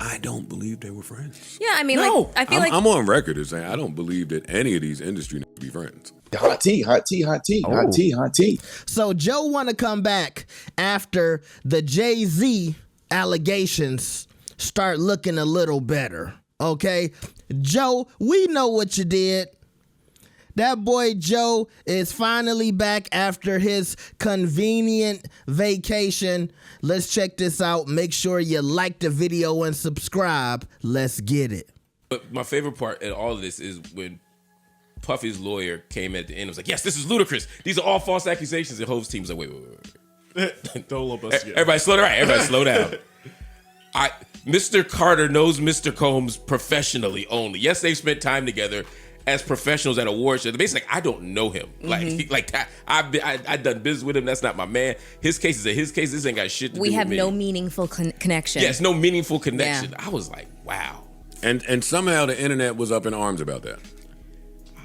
I don't believe they were friends. Yeah, I mean, No, like, I feel like I'm on record as saying I don't believe that any of these industry need to be friends. Hot tea, hot tea, hot tea, hot tea, hot tea. So Joe want to come back after the Jay-Z allegations start looking a little better. Okay, Joe, we know what you did. That boy Joe is finally back after his convenient vacation. Let's check this out. Make sure you like the video and subscribe. Let's get it. But my favorite part in all of this is when Puffy's lawyer came at the end and was like, yes, this is ludicrous. These are all false accusations. And Hove's team was like, wait. Don't lump us together. Everybody slow down. Right, everybody slow down. Mr. Carter knows Mr. Combs professionally only. Yes, they've spent time together as professionals at awards shows. Basically, I don't know him. Like I've done business with him. That's not my man. His case is his case. This ain't got shit to do with me. We have no meaningful connection. Yes, no meaningful connection. Yeah. I was like, wow. And somehow the internet was up in arms about that.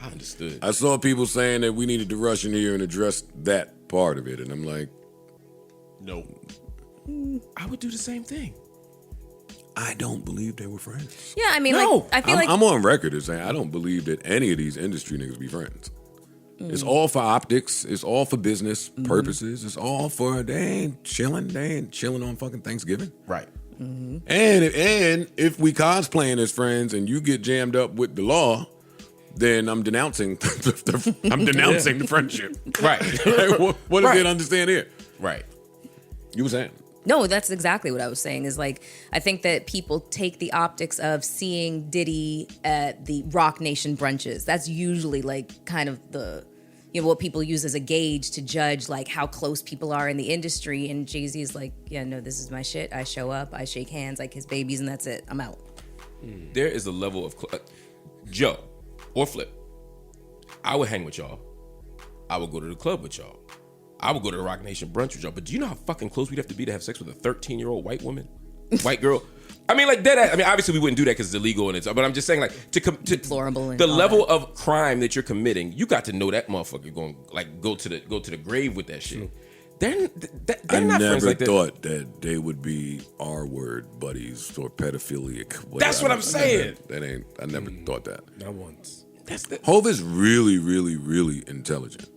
I understood. I saw people saying that we needed to rush in here and address that part of it. And I'm like, no. I would do the same thing. I don't believe they were friends. Yeah, I mean, No, like, I feel like I'm on record as saying I don't believe that any of these industry niggas be friends. It's all for optics. It's all for business purposes. It's all for they ain't chilling on fucking Thanksgiving. Right. And if we cosplaying as friends and you get jammed up with the law, then I'm denouncing the friendship. Right. Like, what do they understand here? Right. You were saying? No, that's exactly what I was saying is like, I think that people take the optics of seeing Diddy at the Rock Nation brunches. That's usually like kind of the, what people use as a gauge to judge like how close people are in the industry. And Jay-Z is like, yeah, no, this is my shit. I show up, I shake hands, I kiss babies, and that's it. I'm out. There is a level of Joe or Flip. I would hang with y'all. I would go to the club with y'all. I would go to the Rock Nation brunch with y'all. But do you know how fucking close we'd have to be to have sex with a 13-year-old white woman? White girl? I mean, like, that. I mean, obviously we wouldn't do that because it's illegal and it's. But I'm just saying, like, deplorable. And the level of crime that you're committing, you got to know that motherfucker going like go to the grave with that shit. They're not friends like that. I never thought that they would be R-word buddies or pedophilic. That's what I'm saying. I never thought that. Not once. Hov is really, really, really intelligent.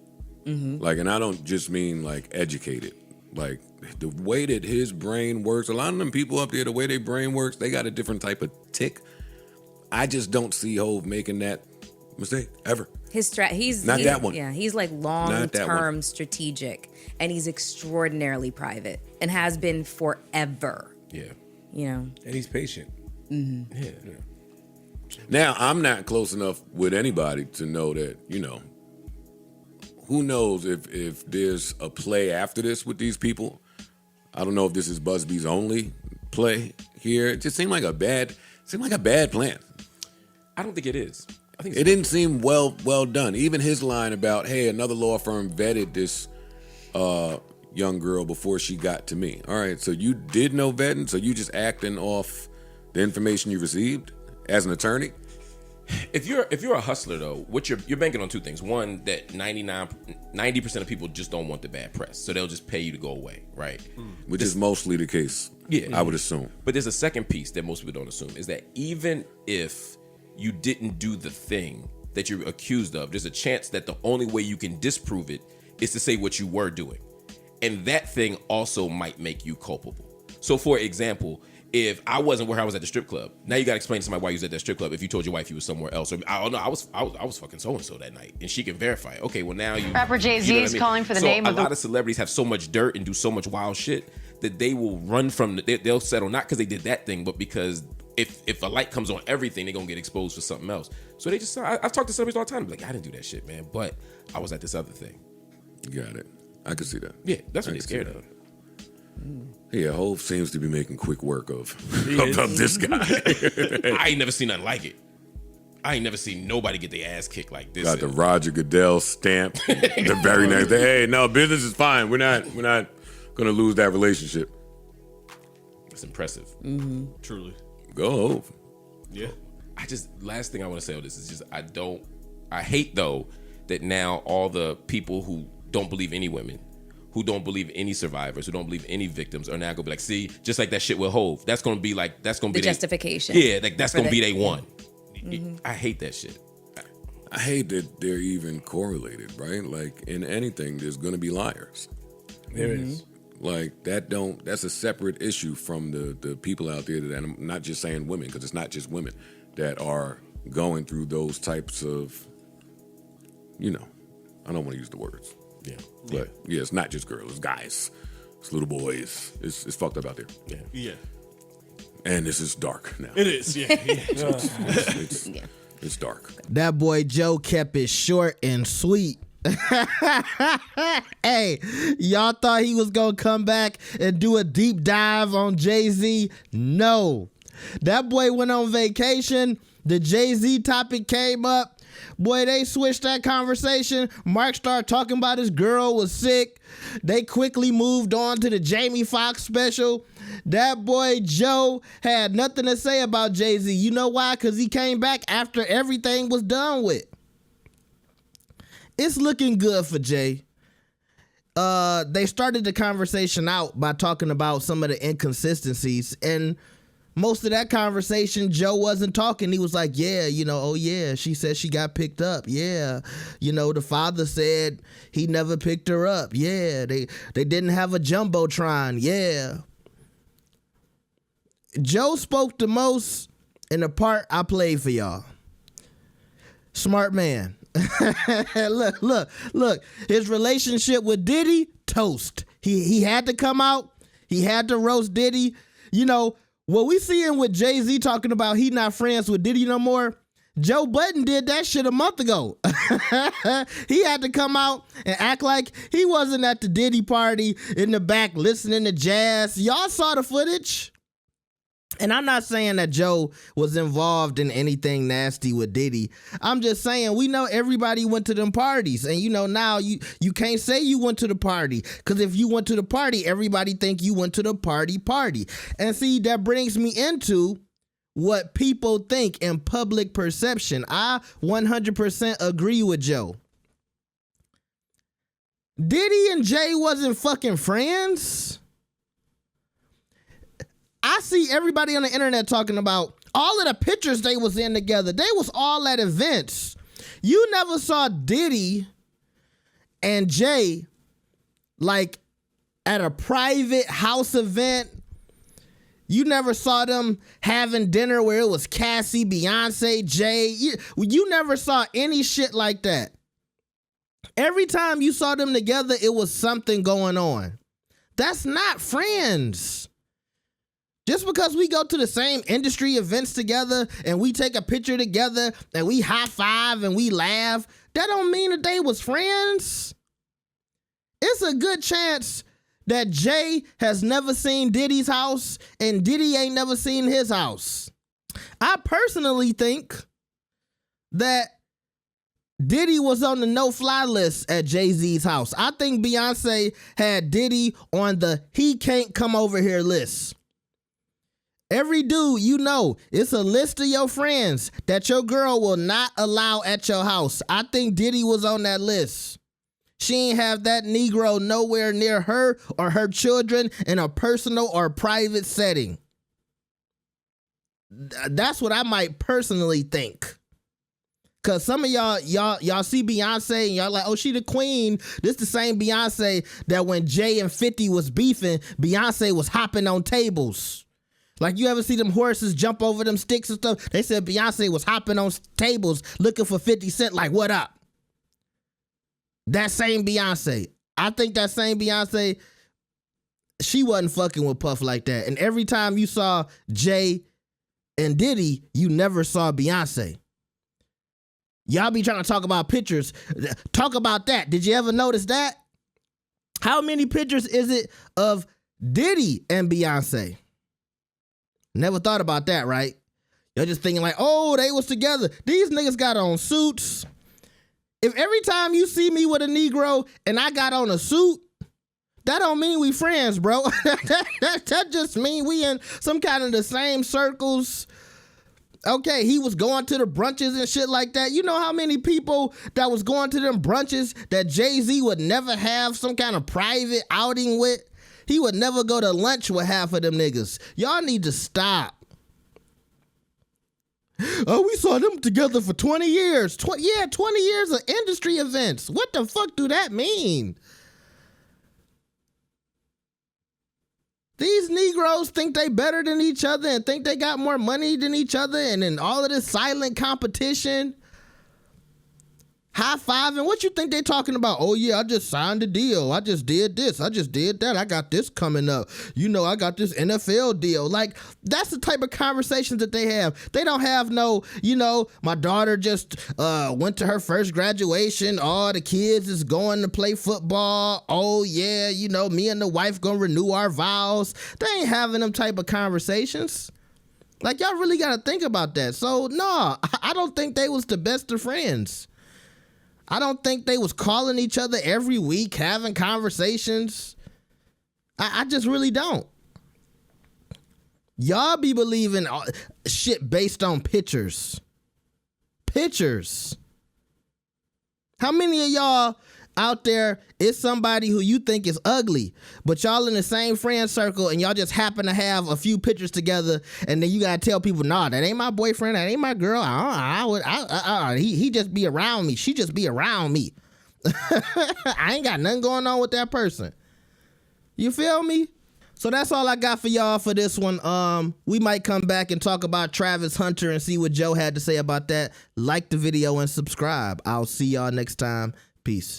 Like, and I don't just mean like educated. Like the way that his brain works, a lot of them people up there, the way their brain works, they got a different type of tick. I just don't see Hov making that mistake ever. He's not that one. Yeah, he's like long-term strategic, and he's extraordinarily private and has been forever. Yeah. You know. And he's patient. Mm-hmm. Yeah. Now, I'm not close enough with anybody to know that, who knows if there's a play after this with these people. I don't know if this is Busby's only play here. It just seemed like a bad plan. I don't think it is. I think it didn't seem well done. Even his line about, hey, another law firm vetted this young girl before she got to me. All right, so you did no vetting, so you just acting off the information you received as an attorney? If you're a hustler though, what you're banking on two things. One, that 90% of people just don't want the bad press, so they'll just pay you to go away, right? Which is mostly the case. Yeah, I would assume. But there's a second piece that most people don't assume is that even if you didn't do the thing that you're accused of, there's a chance that the only way you can disprove it is to say what you were doing, and that thing also might make you culpable. So, for example, if I wasn't where I was at the strip club, now you got to explain to somebody why you was at that strip club. If you told your wife you was somewhere else, or I don't know, I was fucking so and so that night, and she can verify it. Okay, well now you. Rapper Jay-Z is calling for the name of a lot of celebrities have so much dirt and do so much wild shit that they will run from. They'll settle not because they did that thing, but because if a light comes on everything, they're gonna get exposed for something else. So they just. I've talked to celebrities all the time. Like, I didn't do that shit, man, but I was at this other thing. Got it. I could see that. Yeah, that's what they're scared of. Yeah, Hov seems to be making quick work of this guy. I ain't never seen nothing like it. I ain't never seen nobody get their ass kicked like this. Got the Roger Goodell stamp the very next day. Hey, no, business is fine. We're not gonna lose that relationship. It's impressive. Mm-hmm. Truly. Go Hov. Yeah. Last thing I want to say on this is just I hate though that now all the people who don't believe any women, who don't believe any survivors, who don't believe any victims, are now gonna be like, see, just like that shit with Hove. That's gonna be the justification. Yeah, like that's gonna be they one. I hate that shit. I hate that they're even correlated, right? Like in anything, there's gonna be liars. There is. Like that's a separate issue from the people out there that, and I'm not just saying women, because it's not just women that are going through those types of, I don't want to use the words. Yeah. But yeah, it's not just girls, it's guys, it's little boys. It's fucked up out there. Yeah. Yeah. And this is dark now. It is. Yeah. It's dark. That boy Joe kept it short and sweet. Hey, y'all thought he was gonna come back and do a deep dive on Jay-Z? No. That boy went on vacation. The Jay-Z topic came up. Boy, they switched that conversation. Mark started talking about his girl was sick. They quickly moved on to the Jamie Foxx special. That boy Joe had nothing to say about Jay-Z. You know why? Because he came back after everything was done with. It's looking good for Jay. They started the conversation out by talking about some of the inconsistencies, and most of that conversation, Joe wasn't talking. He was like, yeah, oh yeah, she said she got picked up. Yeah, the father said he never picked her up. Yeah, they didn't have a jumbotron. Yeah. Joe spoke the most in the part I played for y'all. Smart man. Look. His relationship with Diddy, toast. He had to come out. He had to roast Diddy. What we seeing with Jay-Z talking about he not friends with Diddy no more, Joe Budden did that shit a month ago. He had to come out and act like he wasn't at the Diddy party in the back listening to jazz. Y'all saw the footage. And I'm not saying that Joe was involved in anything nasty with Diddy. I'm just saying we know everybody went to them parties. And now you can't say you went to the party. Because if you went to the party, everybody think you went to the party. And see, that brings me into what people think in public perception. I 100% agree with Joe. Diddy and Jay wasn't fucking friends. I see everybody on the internet talking about all of the pictures they was in together. They was all at events. You never saw Diddy and Jay like at a private house event. You never saw them having dinner where it was Cassie, Beyonce, Jay. You never saw any shit like that. Every time you saw them together, it was something going on. That's not friends. Just because we go to the same industry events together and we take a picture together and we high five and we laugh, that don't mean that they was friends. It's a good chance that Jay has never seen Diddy's house and Diddy ain't never seen his house. I personally think that Diddy was on the no-fly list at Jay-Z's house. I think Beyonce had Diddy on the he can't come over here list. Every dude, it's a list of your friends that your girl will not allow at your house. I think Diddy was on that list. She ain't have that Negro nowhere near her or her children in a personal or private setting. That's what I might personally think. Cause some of y'all see Beyonce and y'all like, oh, she the queen. This the same Beyonce that when Jay and 50 was beefing, Beyonce was hopping on tables. Like, you ever see them horses jump over them sticks and stuff? They said Beyonce was hopping on tables looking for 50 Cent like, what up? That same Beyonce. I think that same Beyonce, she wasn't fucking with Puff like that. And every time you saw Jay and Diddy, you never saw Beyonce. Y'all be trying to talk about pictures. Talk about that. Did you ever notice that? How many pictures is it of Diddy and Beyonce? Never thought about that, right? You're just thinking like, oh, they was together. These niggas got on suits. If every time you see me with a Negro and I got on a suit, that don't mean we friends, bro. that just mean we in some kind of the same circles. Okay, he was going to the brunches and shit like that. You know how many people that was going to them brunches that Jay-Z would never have some kind of private outing with? He would never go to lunch with half of them niggas. Y'all need to stop. Oh, we saw them together for 20 years. 20 years of industry events. What the fuck do that mean? These Negroes think they better than each other and think they got more money than each other, and then all of this silent competition. High-fiving. What you think they talking about? Oh, yeah, I just signed a deal. I just did this. I just did that. I got this coming up. You know, I got this NFL deal. Like, that's the type of conversations that they have. They don't have no, you know, my daughter just went to her first graduation. All the kids is going to play football. Oh, yeah, you know, me and the wife gonna renew our vows. They ain't having them type of conversations. Like, y'all really got to think about that. So, no, I don't think they was the best of friends. I don't think they was calling each other every week, having conversations. I just really don't. Y'all be believing shit based on pictures. Pictures. How many of y'all out there is somebody who you think is ugly, but y'all in the same friend circle and y'all just happen to have a few pictures together, and then you gotta tell people, nah, that ain't my boyfriend, that ain't my girl. He just be around me. She just be around me. I ain't got nothing going on with that person. You feel me? So that's all I got for y'all for this one. We might come back and talk about Travis Hunter and see what Joe had to say about that. Like the video and subscribe. I'll see y'all next time. Peace.